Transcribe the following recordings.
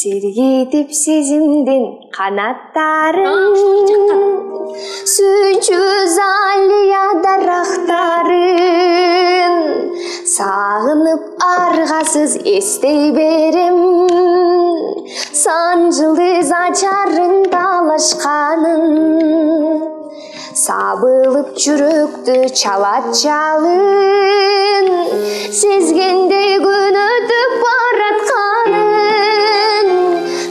Сергейтип сезимдин канаттарын, сүйчү залия дарактарын, сагынып аргасыз эстей берем, сан жылдыз ачарын талашканын, сабылып жүрөктү чалат жалын, сезгендей күн өтүп баратканын,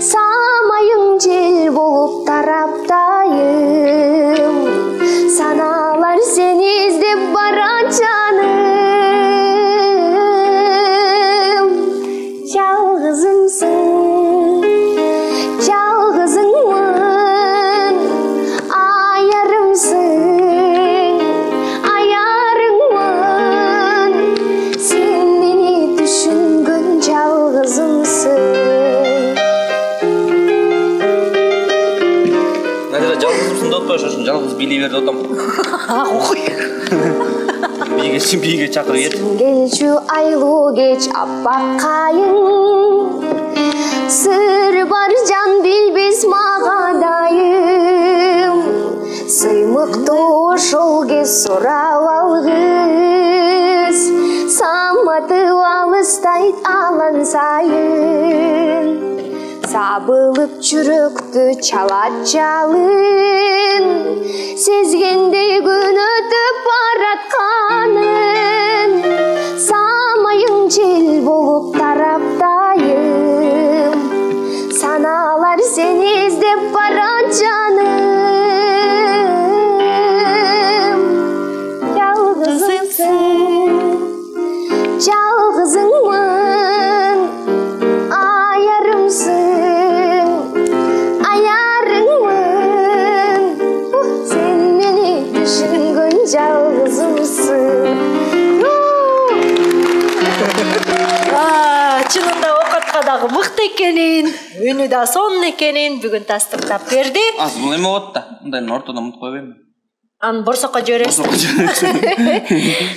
самайың жел болуп тараптайым, саналар сени издеп барат жаным. Жалгызымсың, жалгызыңмын, аярымсың, аярыңмын, сен мени түшүнгөн жалгызымсың. Жалгызымсың деп атпай, шошун жалгыз бийлей бер деп атам. Биге чакырып ет. Келчү айлуу кеч аппак кайың, сыр бар жан билбес мага дайым, сыймыктуу ошол кез сурап алгыз, саматып алыстайт алан сайын, сабылып жүрөктү чалат жалын, сезгендей күн өтүп баратканын, самайың жел болуп тараптайым, саналар сени издеп барат жаным. Жалгызымсың, жалгызыңмын, аярымсың, аярыңмын, сен мени түшүнгөн жалгызымсың. Чынында окатка дагы мыкты экенин, үнү да сонун экенин бүгүн тастыктап берди. Аз бул эме болот да. Мындайдын ортодон унутуп койбоймун. Аны борсокко жиберебиз.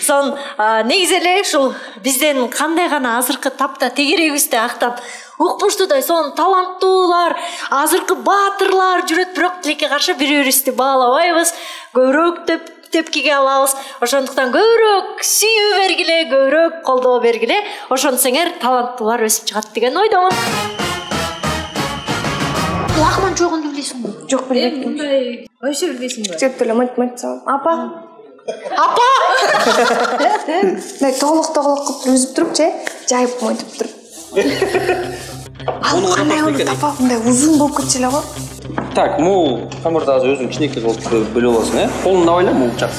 Сон негизи эле ушул бизден кандай гана азыркы тапта тегерегибизди актап укмуштуудай сонун таланттуулар, азыркы баатырлар жүрөт, бирок тилекке каршы бири-бирибизди баалабайбыз, көбүрөөк тепкиге алабыз. Ошондуктан көбүрөөк сүйүү бергиле, көбүрөөк колдоо бергиле. Ошонсеңер таланттуулар өсүп чыгат деген ойдомун. Лахман жогунду билесиңби? Жок, билбейм. Өйсө билбейсиңби? Жеп эле мать-мать. Апа. Апа! Мына тоголок кылып үзүп туруп же, жайып мойтуп туруп. Ал кандай болот апа? Мындай узун болуп кетчү эле го. Так, могу камырды азыр өзүң кичинекей кылып бөлүп аласың, колуңду абайла, могу чак.